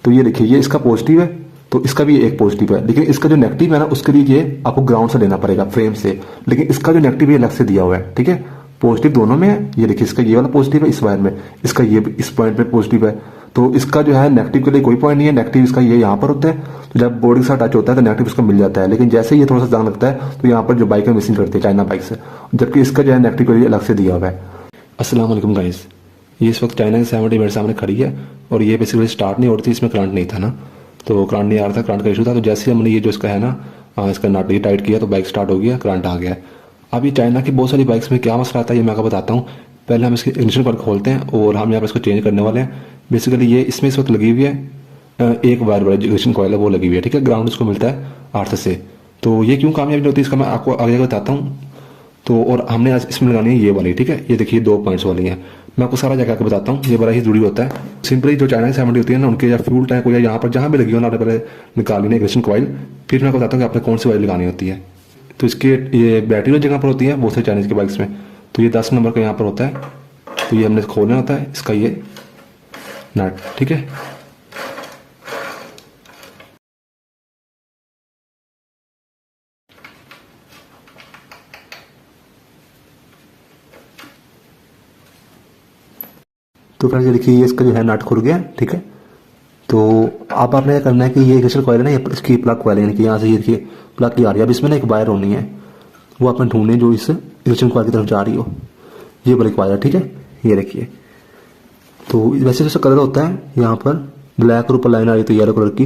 तो ये देखिए ये इसका पॉजिटिव है, तो इसका भी एक पॉजिटिव है, लेकिन इसका जो नेगेटिव है ना उसके लिए ये आपको ग्राउंड से लेना पड़ेगा फ्रेम से, लेकिन इसका जो नेगेटिव ये अलग से दिया हुआ है। ठीक है, पॉजिटिव दोनों में है। ये देखिए इसका ये वाला पॉजिटिव है इस वायर में, इसका ये इस पॉइंट पे पॉजिटिव है, तो इसका जो है नेगेटिव के लिए कोई पॉइंट नहीं है, नेगेटिव इसका ये यहाँ पर होता है। तो जब बॉडी के साथ टच होता है तो नेगेटिव इसको मिल जाता है, लेकिन जैसे ये थोड़ा सा जंग लगता है तो यहाँ पर जो बाइक है मिसिंग करती है चाइना बाइक से, जबकि इसका जो है नेगेटिव के लिए अलग से दिया हुआ है। अस्सलाम वालेकुम गाइस, ये इस वक्त चाइना की 70 मेरे सामने खड़ी है और ये बेसिकली स्टार्ट नहीं हो रही थी, इसमें करंट नहीं था ना, तो करंट नहीं आ रहा था, करंट का इशू था। तो जैसे हमने ये जो इसका है ना इसका नट ये टाइट किया तो बाइक स्टार्ट हो गया, करंट आ गया। अब ये चाइना की बहुत सारी बाइक्स में क्या मसला आता है ये मैं आपको बताता हूँ। पहले हम इसकी इग्निशन कॉइल खोलते हैं और हम यहाँ पर इसको चेंज करने वाले हैं। बेसिकली ये इसमें इस वक्त लगी हुई है एक वायर वाली इग्निशन कॉइल है वो लगी हुई है। ठीक है, ग्राउंड इसको मिलता है अर्थ से। तो ये क्यों कामयाबी होती है इसका मैं आपको आगे बताता हूँ। तो और हमने आज इसमें लगानी है ये वाली। ठीक है, ये देखिए 2 पॉइंट्स वाली है, मैं आपको सारा जगह के बताता हूँ। ये बड़ा ही जुड़ी होता है। सिंपली जो चाइना की 70 होती है ना उनके या फ्यूल टैंक को या यहाँ पर जहाँ भी लगी हो ना, पहले निकाल लेना इग्निशन कॉइल, फिर मैं आपको बताता हूँ कि आपने कौन सी वायर लगानी होती है। तो इसकी ये बैटरी वाली जगह पर होती है बहुत से चाइनीज के बाइक्स में, तो ये 10 नंबर का यहाँ पर होता है। तो ये हमने खोलना होता है इसका ये नट। ठीक है, तो फ्रेंड्स ये देखिए ये इसका जो है नट खुल गया। ठीक है, तो अब आपने क्या करना है कि ये इग्निशन कॉइल है ना, ये इसकी प्लग कॉइल है, यानी कि यहाँ से ये देखिए प्लग की आ रही है। अब इसमें ना एक वायर होनी है, वो आपने ढूंढनी है जो इस इग्निशन कॉइल की तरफ जा रही हो, ये वाली वायर। ठीक है, ये देखिए। तो वैसे जैसे कलर होता है यहाँ पर ब्लैक और ऊपर लाइन आ रही तो येलो कलर की,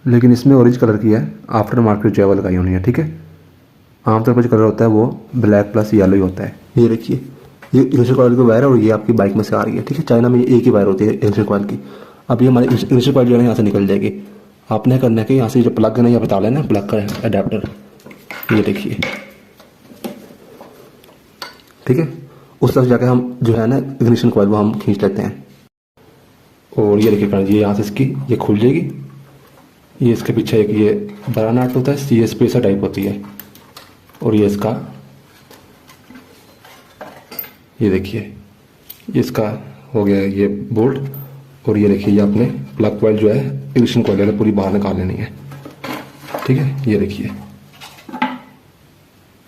लेकिन इसमें ऑरेंज कलर की है, आफ्टर मार्केट जो लगाई होनी है। ठीक है, आमतौर पर जो कलर होता है वो ब्लैक प्लस येलो ही होता है। ये देखिए ये इग्निशन कॉइल की वायर है और ये आपकी बाइक में से आ रही है। ठीक है, चाइना में ये एक ही वायर होती है इग्निशन कॉइल की। अब ये हमारी इग्निशन कॉइल जो है यहाँ से निकल जाएगी। आपने करना है कि यहाँ से जो प्लग है ना, यहाँ बता लेना प्लग का अडेप्टर, ये देखिए। ठीक है, उस तरफ जाकर हम जो है ना इग्निशन कॉइल वो हम खींच लेते हैं और ये देखिए फ्रेंड्स ये यहाँ से इसकी ये खुल जाएगी। ये इसके पीछे एक ये बड़ा नट होता है, ये स्पेसर टाइप होती है, और ये इसका ये देखिए ये इसका हो गया ये बोल्ट। और ये देखिए ये अपने प्लग कॉइल जो है इग्निशन कॉइल है पूरी बाहर निकाल लेनी है। ठीक है, ये देखिए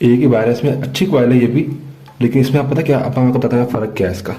एक ही वायर है इसमें, अच्छी कॉइल है ये भी, लेकिन इसमें आप पता क्या अब आपको बताता है फर्क क्या है इसका।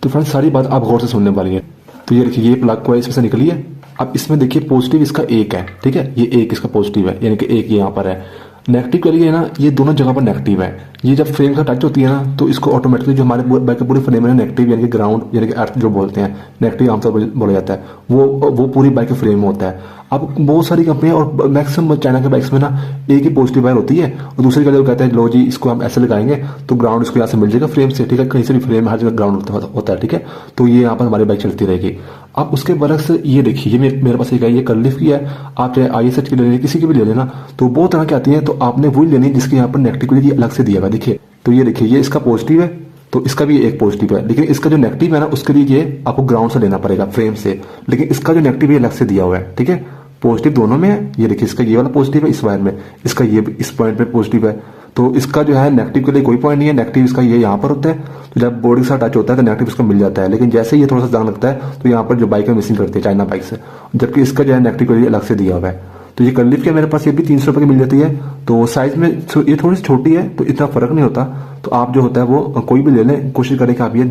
तो फ्रेंड्स सारी बात आप गौर से सुनने वाली है। तो ये देखिए ये प्लग कॉइल इसमें से निकली है। अब इसमें देखिए पॉजिटिव इसका एक है। ठीक है, ये एक इसका पॉजिटिव है, यानी कि एक यहाँ पर है। नेगेटिव के लिए ना ये दोनों जगह पर नेगेटिव है। ये जब फ्रेम का टच होती है ना तो इसको ऑटोमेटिकली जो हमारे बाइक के पूरे फ्रेम है नेगेटिव यानी कि ग्राउंड यानी कि अर्थ जो बोलते हैं, नेगेटिव आमतौर पर बोला जाता है, वो पूरी बाइक के फ्रेम में होता है। अब बहुत सारी कंपनियां और मैक्सिमम चाइना के बाइक्स में ना एक ही पॉजिटिव वायर होती है और दूसरी का जो कहते हैं लो जी इसको हम ऐसे लगाएंगे तो ग्राउंड इसको यहाँ से मिल जाएगा फ्रेम से। ठीक है, कहीं से भी फ्रेम हर जगह ग्राउंड होता है। ठीक है, तो ये यहाँ पर हमारी बाइक चलती रहेगी। अब उसके बरक्स ये देखिए ये मेरे पास एक है, ये कर्लिफ की है। आप चाहे ISH की ले लें, किसी की भी ले लेना, तो बहुत तरह की आती है, तो आपने वही लेनी है जिसके यहाँ पर नेगेटिव अलग से दिया हुआ। देखिए तो ये देखिए ये इसका पॉजिटिव है, तो इसका भी एक पॉजिटिव है, लेकिन इसका जो नेगेटिव है ना उसके लिए ये आपको ग्राउंड से लेना पड़ेगा फ्रेम से, लेकिन इसका जो नेगेटिव है अलग से दिया हुआ है। ठीक है, पॉजिटिव दोनों में है। ये देखिए इसका ये वाला पॉजिटिव है इस वायर में, इसका ये इस पॉइंट पे पॉजिटिव है, तो इसका जो है नेगेटिव के लिए कोई पॉइंट नहीं है, नेगेटिव इसका ये यहाँ पर होता है। तो जब बॉडी के साथ टच होता है तो नेगेटिव इसको मिल जाता है, लेकिन जैसे ये थोड़ा सा जंग लगता है तो यहाँ पर जो बाइक है मिसिंग करती है चाइना बाइक से, जबकि इसका जो है नेगेटिव के लिए अलग से दिया हुआ है। तो ये कर्लिफ के मेरे पास ये भी 300 रुपये की मिल जाती है। तो साइज में ये थोड़ी सी छोटी है तो इतना फर्क नहीं होता। तो आप जो होता है वो कोई भी ले लें, कोशिश करें कि आप ये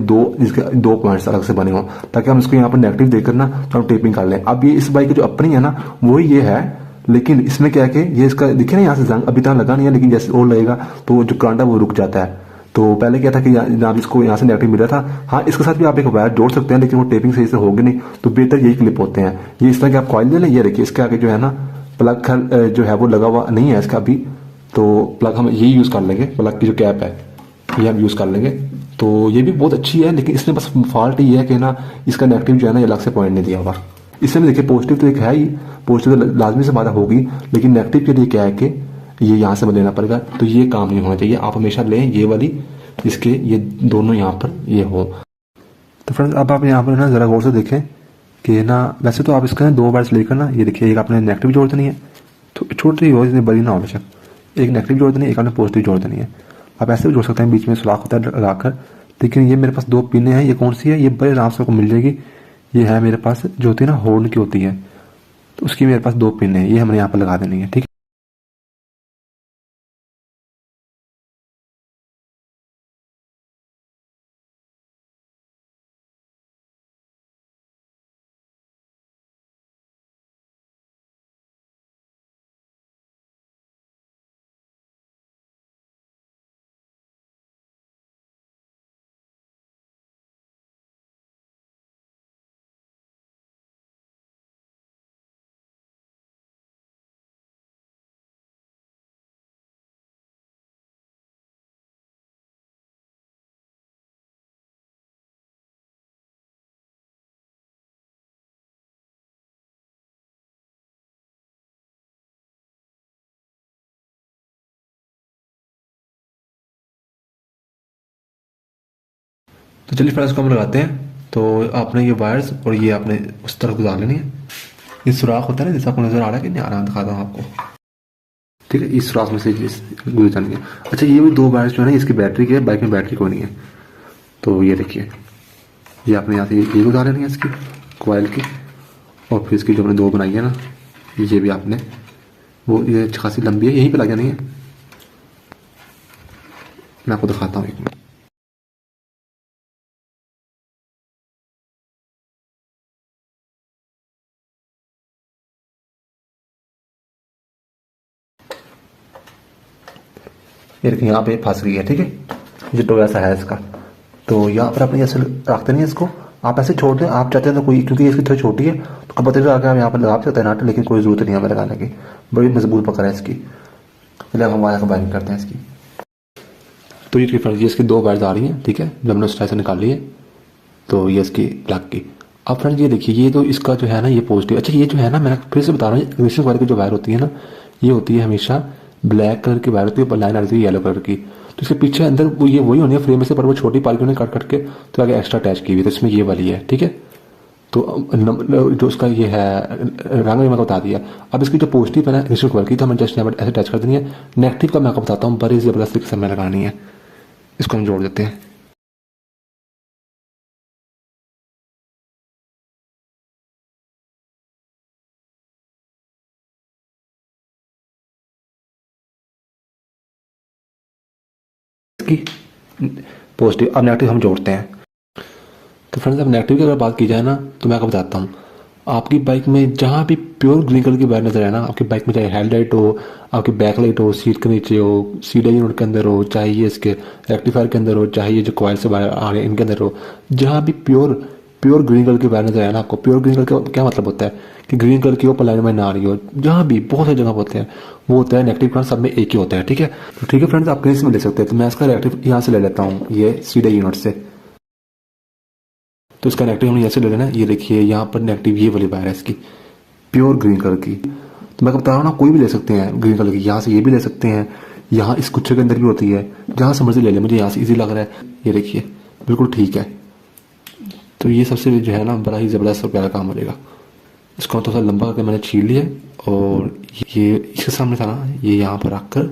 इसके दो पॉइंट्स अलग से बने हों, ताकि हम इसको यहाँ पर नेगेटिव देकर ना तो हम टेपिंग कर लें। अब ये इस बाइक की जो अपनी है ना वही ये है, लेकिन इसमें क्या है कि ये इसका देखिए ना यहाँ से जंग अभी तक लगा नहीं है, लेकिन जैसे और लगेगा तो जो करंट है वो रुक जाता है। तो पहले क्या था कि जनाब इसको यहाँ से नेगेटिव मिला था। हाँ, इसके साथ भी आप एक वायर जोड़ सकते हैं, लेकिन वो टेपिंग सही से होगी नहीं, तो बेहतर यही क्लिप होते हैं। ये इस तरह के आप कॉइल ले लें। ये देखिए इसके आगे जो है ना प्लग जो है वो लगा हुआ नहीं है इसका अभी, तो प्लग हम यही यूज़ कर लेंगे, प्लग की जो कैप है ये हम यूज़ कर लेंगे। तो ये भी बहुत अच्छी है, लेकिन इसमें बस फॉल्ट ये है कि ना इसका नेगेटिव जो है ना अलग से पॉइंट नहीं दिया हुआ। इसमें देखिए पॉजिटिव तो एक है ही, पॉजिटिव तो लाजमी से बात होगी, लेकिन नेगेटिव के लिए क्या है कि ये यहाँ से लेना पड़ेगा, तो ये काम नहीं होना चाहिए। आप हमेशा लें ये वाली जिसके ये दोनों यहाँ पर ये हो। तो फ्रेंड्स अब आप यहाँ पर ना ज़रा गौर से देखें कि ना वैसे तो आप इसका ना 2 वायर्स लेकर ना ये देखिए एक आपने नेगेटिव जोड़ देनी है, तो छोटी हो इतनी बड़ी ना हो बेशक, एक नेगेटिव जोड़ देनी है, एक आपने पॉजिटिव जोड़ देनी है। आप ऐसे भी जोड़ सकते हैं, बीच में सुराख होता है लगाकर, लेकिन ये मेरे पास दो पिने हैं, ये कौन सी है, ये बड़े आराम से आपको मिल जाएगी। ये है मेरे पास जो होती है ना हॉर्न की होती है, तो उसकी मेरे पास दो पिन है, ये हमने यहाँ पर लगा देनी है, ठीक है। तो चलिए फ्रेंड्स, इसको हम लगाते हैं। तो आपने ये वायर्स और ये आपने उस तरफ गुजार लेनी है। ये सुराख होता है ना, जैसे आपको नजर आ रहा है कि नहीं आ रहा, दिखाता हूँ आपको, ठीक है। इस सुराख में से गुजर जानी है। अच्छा, ये भी दो वायर्स जो है ना, इसकी बैटरी की है, बाइक में बैटरी कोई नहीं है। तो ये देखिए, ये आपने यहाँ से ये गुजार लेनी है इसकी कोयल की, और फिर इसकी जो हमने दो बनाई है ना, ये भी आपने, वो ये खासी लंबी है, यहीं पे लग जानी है। मैं आपको दिखाता हूँ एक मिनट। ये देखिए यहाँ पे फंस गई है, ठीक है। ये तो ऐसा है इसका। तो यहाँ पर आपने ऐसे रखते नहीं है इसको, आप ऐसे छोड़ दें। आप चाहते हैं तो कोई, क्योंकि इसकी थोड़ी छोटी है तो कब पता आगे आप यहाँ पर लगा सकते हैं नाट, लेकिन कोई जरूरत नहीं है हमें लगाने की, बड़ी मजबूत पकड़ है इसकी। पहले हम वायर का बाइंडिंग करते हैं इसकी। तो ये फ्रेंड्स, ये इसकी दो वायर्स आ रही हैं, ठीक है। जब हमने उस से निकाल ली है, तो ये इसकी प्लग की। अब फ्रेंड्स ये देखिए, ये तो इसका जो है ना ये पॉजिटिव। अच्छा, ये जो है ना, मैं फिर से बता रहा हूँ, इग्निशन वायर की जो वायर होती है ना, ये होती है हमेशा ब्लैक कलर की वायर होती है, ऊपर लाइन आ रही है येलो कलर की। तो इसके पीछे अंदर वो ये वही होनी है फ्रेम में से, पर वो छोटी पार्टी उन्होंने कट के तो आगे एक्स्ट्रा अटैच की हुई, तो इसमें ये वाली है, ठीक है। तो जो उसका ये है रंग मैंने बता दिया। अब इसकी जो पॉजिटिव है ना इग्निशन वायर की, तो हमें जस्ट यहाँ पर ऐसे अटैच कर देनी है। नेगेटिव का मैं आपको बताता हूँ, बड़ी जबरदस्ती समय लगानी है। इसको हम जोड़ देते हैं। इसकी पॉजिटिव, अब नेगेटिव हम जोड़ते हैं। तो फ्रेंड्स, अब नेगेटिव की अगर बात की जाए ना, तो मैं आपको बताता हूँ। आपकी बाइक में जहाँ भी प्योर ग्रीन कलर की वायर नजर आए ना, आपकी बाइक में चाहे हेडलाइट हो, आपकी बैक लाइट हो, सीट के नीचे हो, सीडे यूनिट के अंदर हो, चाहे ये इसके रेक्टिफायर के अंदर हो, चाहे ये जो कॉइल से वायर आ रहे हैं इनके अंदर हो, जहाँ भी प्योर प्योर ग्रीन कलर की वायर नजर आए ना आपको, प्योर ग्रीन कलर का क्या मतलब होता है कि ग्रीन कलर की वो लाइन में ना आ रही हो, जहाँ भी बहुत सारी जगह होते हैं वो होता है नेगेटिव करंट, सब में एक ही होता है, ठीक है। तो ठीक है फ्रेंड्स, आप कहीं से में ले सकते हैं। तो मैं इसका नेगेटिव यहाँ से ले लेता हूँ, ये सीडे यूनिट से। तो इसका नेगेटिव हमने ऐसे ले लेना है। ये देखिए यहाँ पर नेगेटिव ये वाली वायर है इसकी, प्योर ग्रीन कलर की। तो मैं बता रहा हूँ ना, कोई भी ले सकते हैं ग्रीन कलर की, यहाँ से ये भी ले सकते हैं, यहाँ इस गुच्छे के अंदर भी होती है, जहाँ से मर्जी ले लें। मुझे यहाँ से इजी लग रहा है, ये देखिए बिल्कुल ठीक है। तो ये सबसे जो है ना बड़ा ही ज़बरदस्त और प्यारा काम हो जाएगा। इसको थोड़ा सा लंबा करके मैंने छील लिया, और ये इसके सामने था ना, ये यहाँ पर रखकर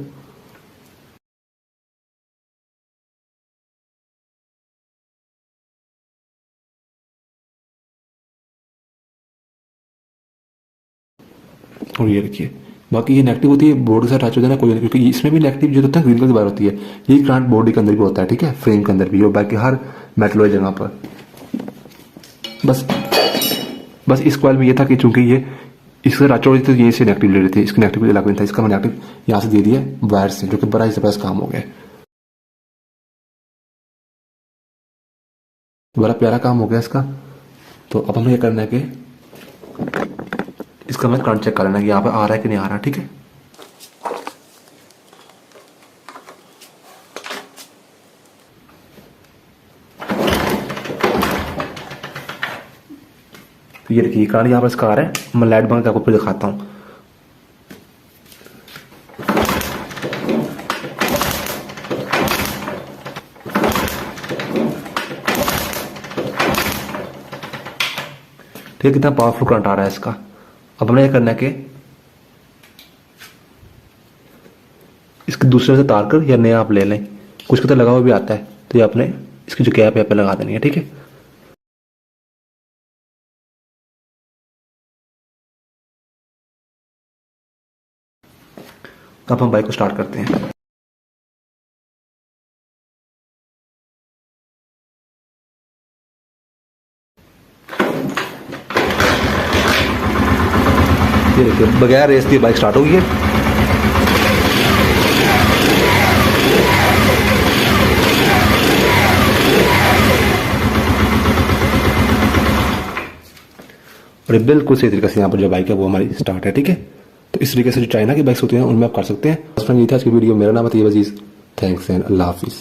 और ये रखिए। बाकी ये नेगेटिव होती है बोर्ड के साथ अटैच हो जाना कोई नहीं, क्योंकि इसमें भी नेगेटिव जो होता है ग्रीन कलर की वायर होती है। ये करंट बॉडी के अंदर भी होता है, ठीक है, फ्रेम के अंदर भी, और बाकी हर मेटल वाली जगह पर। बस बस इस कॉइल में ये था कि चूंकि ये इससे अटैच हो रही थी, तो ये इसे नेगेटिव ले रही थी, इसकी नेगेटिव अलग नहीं था। इसका मैं नेगेटिव यहाँ से दे दिया वायर से, जो कि बड़ा ही जबरदस्त काम हो गया, बड़ा प्यारा काम हो गया इसका। तो अब हमें ये करना है कि इसका मैं करंट चेक कर लेना कि यहाँ पर आ रहा है कि नहीं आ रहा, ठीक है। तो ये देखिए करंट यहाँ पर इसका आ रहा है। मैं लाइट बंद करके आपको फिर दिखाता हूँ। ठीक है, कितना पावरफुल करंट आ रहा है इसका। अब हमने ये करना है कि इसके दूसरे से तार कर या नया आप ले लें, कुछ कितना लगा हुआ भी आता है, तो ये आपने इसकी जो कैप है पे लगा देनी है, ठीक है। तो अब हम बाइक को स्टार्ट करते हैं। ये देखिए बगैर रेस की बाइक स्टार्ट हो गई है। और ये बिल्कुल सही तरीके से यहाँ पर जो बाइक है वो हमारी स्टार्ट है, ठीक है। तो इस तरीके से जो चाइना की बाइक्स होती हैं उनमें आप कर सकते हैं। फ्रेंड ये था आज की वीडियो। मेरा नाम है तैयब अजीज। थैंक्स एंड अल्लाह हाफिज़।